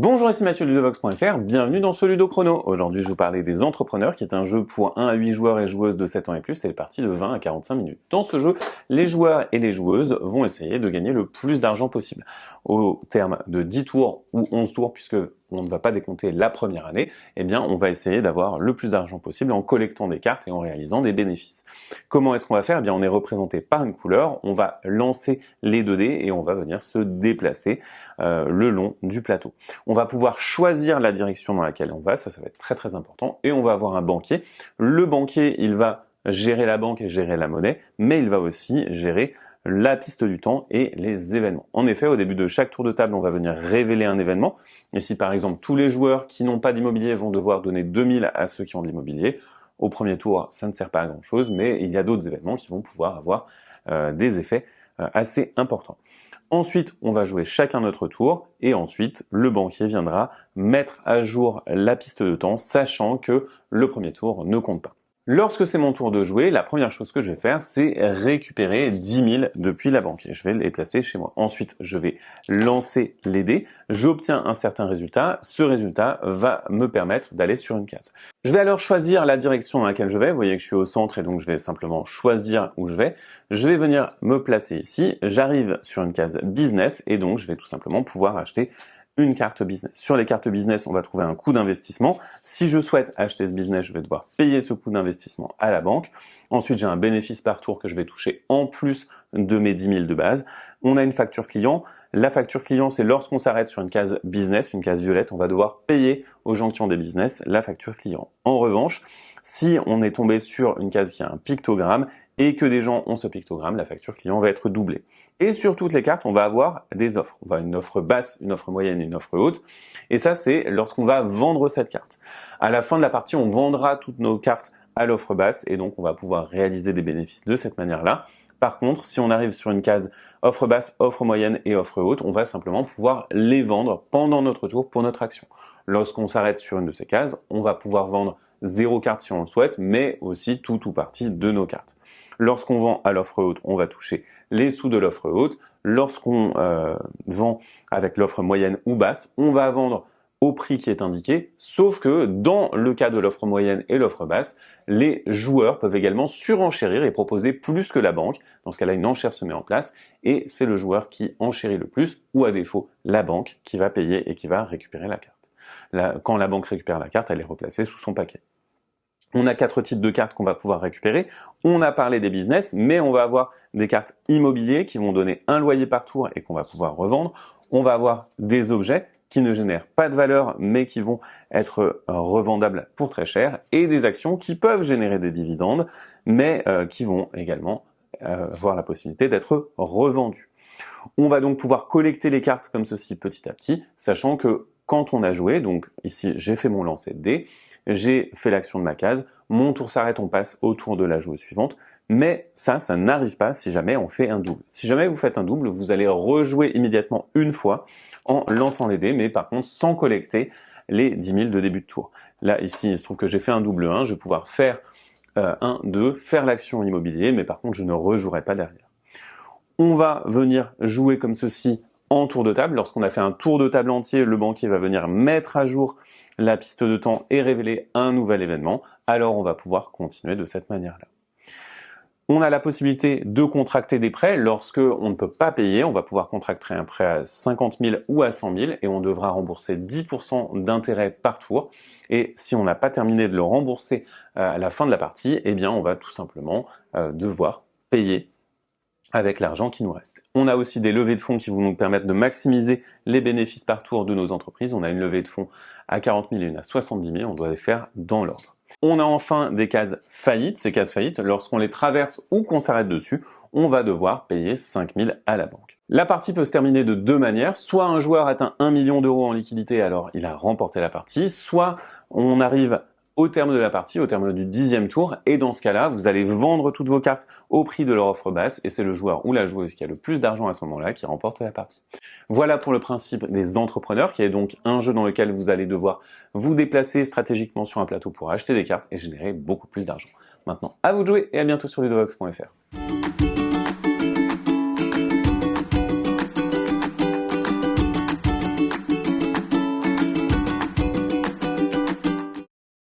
Bonjour, ici Mathieu de Ludovox.fr, bienvenue dans ce Ludo Chrono. Aujourd'hui, je vais vous parler des Entrepreneurs, qui est un jeu pour 1 à 8 joueurs et joueuses de 7 ans et plus, et les parties de 20 à 45 minutes. Dans ce jeu, les joueurs et les joueuses vont essayer de gagner le plus d'argent possible. Au terme de 10 tours ou 11 tours, puisque on ne va pas décompter la première année, eh bien, on va essayer d'avoir le plus d'argent possible en collectant des cartes et en réalisant des bénéfices. Comment est-ce qu'on va faire? Eh bien, on est représenté par une couleur, on va lancer les 2 dés et on va venir se déplacer le long du plateau. On va pouvoir choisir la direction dans laquelle on va, ça va être très très important, et on va avoir un banquier. Le banquier, il va gérer la banque et gérer la monnaie, mais il va aussi gérer la piste du temps et les événements. En effet, au début de chaque tour de table, on va venir révéler un événement. Et si par exemple tous les joueurs qui n'ont pas d'immobilier vont devoir donner 2000 à ceux qui ont de l'immobilier, au premier tour, ça ne sert pas à grand chose, mais il y a d'autres événements qui vont pouvoir avoir des effets assez importants. Ensuite, on va jouer chacun notre tour et ensuite, le banquier viendra mettre à jour la piste de temps, sachant que le premier tour ne compte pas. Lorsque c'est mon tour de jouer, la première chose que je vais faire, c'est récupérer 10 000 depuis la banque. Je vais les placer chez moi. Ensuite, je vais lancer les dés. J'obtiens un certain résultat. Ce résultat va me permettre d'aller sur une case. Je vais alors choisir la direction dans laquelle je vais. Vous voyez que je suis au centre et donc je vais simplement choisir où je vais. Je vais venir me placer ici. J'arrive sur une case business et donc je vais tout simplement pouvoir acheter une carte business. Sur les cartes business, on va trouver un coût d'investissement. Si je souhaite acheter ce business, je vais devoir payer ce coût d'investissement à la banque. Ensuite, j'ai un bénéfice par tour que je vais toucher en plus de mes 10 000 de base. On a une facture client. La facture client, c'est lorsqu'on s'arrête sur une case business, une case violette, on va devoir payer aux gens qui ont des business la facture client. En revanche, si on est tombé sur une case qui a un pictogramme et que des gens ont ce pictogramme, la facture client va être doublée. Et sur toutes les cartes, on va avoir des offres. On va avoir une offre basse, une offre moyenne et une offre haute. Et ça, c'est lorsqu'on va vendre cette carte. À la fin de la partie, on vendra toutes nos cartes à l'offre basse et donc on va pouvoir réaliser des bénéfices de cette manière-là. Par contre, si on arrive sur une case offre basse, offre moyenne et offre haute, on va simplement pouvoir les vendre pendant notre tour pour notre action. Lorsqu'on s'arrête sur une de ces cases, on va pouvoir vendre 0 carte si on le souhaite, mais aussi tout ou partie de nos cartes. Lorsqu'on vend à l'offre haute, on va toucher les sous de l'offre haute. Lorsqu'on vend avec l'offre moyenne ou basse, on va vendre au prix qui est indiqué, sauf que dans le cas de l'offre moyenne et l'offre basse, les joueurs peuvent également surenchérir et proposer plus que la banque. Dans ce cas-là, une enchère se met en place et c'est le joueur qui enchérit le plus ou à défaut, la banque qui va payer et qui va récupérer la carte. Quand la banque récupère la carte, elle est replacée sous son paquet. On a 4 types de cartes qu'on va pouvoir récupérer. On a parlé des business, mais on va avoir des cartes immobiliers qui vont donner un loyer par tour et qu'on va pouvoir revendre. On va avoir des objets qui ne génèrent pas de valeur, mais qui vont être revendables pour très cher, et des actions qui peuvent générer des dividendes, mais qui vont également avoir la possibilité d'être revendues. On va donc pouvoir collecter les cartes comme ceci petit à petit, sachant que quand on a joué, donc ici j'ai fait mon lancer de dés, j'ai fait l'action de ma case, mon tour s'arrête, on passe au tour de la joueuse suivante, mais ça n'arrive pas si jamais on fait un double. Si jamais vous faites un double, vous allez rejouer immédiatement une fois en lançant les dés, mais par contre sans collecter les 10 000 de début de tour. Là, ici, il se trouve que j'ai fait un double 1, je vais pouvoir faire 1, 2, faire l'action immobilier, mais par contre je ne rejouerai pas derrière. On va venir jouer comme ceci en tour de table. Lorsqu'on a fait un tour de table entier, le banquier va venir mettre à jour la piste de temps et révéler un nouvel événement. Alors on va pouvoir continuer de cette manière-là. On a la possibilité de contracter des prêts lorsque on ne peut pas payer. On va pouvoir contracter un prêt à 50 000 ou à 100 000 et on devra rembourser 10% d'intérêt par tour. Et si on n'a pas terminé de le rembourser à la fin de la partie, eh bien on va tout simplement devoir payer avec l'argent qui nous reste. On a aussi des levées de fonds qui vont nous permettre de maximiser les bénéfices par tour de nos entreprises. On a une levée de fonds à 40 000 et une à 70 000. On doit les faire dans l'ordre. On a enfin des cases faillites. Ces cases faillites, lorsqu'on les traverse ou qu'on s'arrête dessus, on va devoir payer 5 000 à la banque. La partie peut se terminer de 2 manières. Soit un joueur atteint 1 million d'euros en liquidité, alors il a remporté la partie. Soit on arrive au terme de la partie, au terme du 10e tour, et dans ce cas-là, vous allez vendre toutes vos cartes au prix de leur offre basse, et c'est le joueur ou la joueuse qui a le plus d'argent à ce moment-là qui remporte la partie. Voilà pour le principe des entrepreneurs, qui est donc un jeu dans lequel vous allez devoir vous déplacer stratégiquement sur un plateau pour acheter des cartes et générer beaucoup plus d'argent. Maintenant, à vous de jouer, et à bientôt sur ludovox.fr.